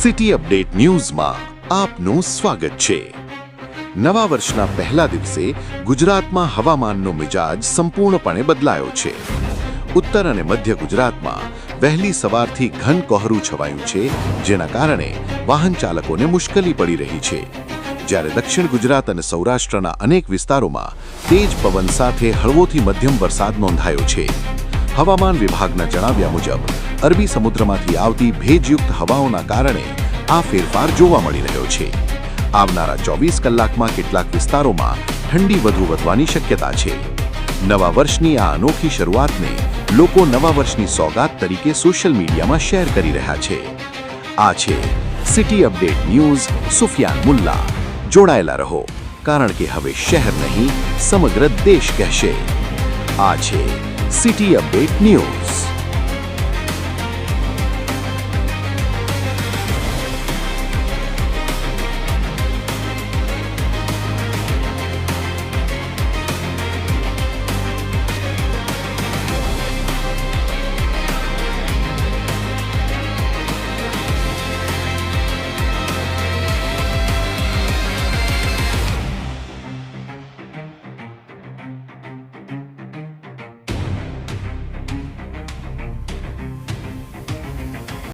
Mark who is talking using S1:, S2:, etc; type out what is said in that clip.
S1: City update ન્યૂઝમાં આપનું સ્વાગત છે। નવા વર્ષના પહેલા દિવસે ગુજરાતમાં હવામાનનો મિજાજ સંપૂર્ણપણે બદલાયો છે। ઉત્તર અને મધ્ય ગુજરાતમાં વહેલી સવારથી ઘન કોહરું છવાયું છે, જેના કારણે વાહન ચાલકોને મુશ્કેલી પડી રહી છે। જ્યારે દક્ષિણ ગુજરાત અને સૌરાષ્ટ્રના અનેક વિસ્તારોમાં તેજ પવન સાથે હળવોથી મધ્યમ વરસાદ નોંધાયો છે। હવામાન વિભાગના જણાવ્યા મુજબ અરબી સમુદ્રમાંથી આવતી ભેજયુક્ત હવાઓના કારણે આ ફેરફાર જોવા મળી રહ્યો છે। આવનારા 24 કલાકમાં કેટલાક વિસ્તારોમાં ઠંડી વધુ વધવાની શક્યતા છે। નવા વર્ષની આ અનોખી શરૂઆતને લોકો નવા વર્ષની સોગાત તરીકે સોશિયલ મીડિયામાં શેર કરી રહ્યા છે। આ છે city update news Sufiyan Mulla. જોડાયેલા રહો, કારણ કે હવે શહેર નહીં સમગ્ર દેશ કહેશે। આ છે સિટી અપડેટ ન્યૂઝ।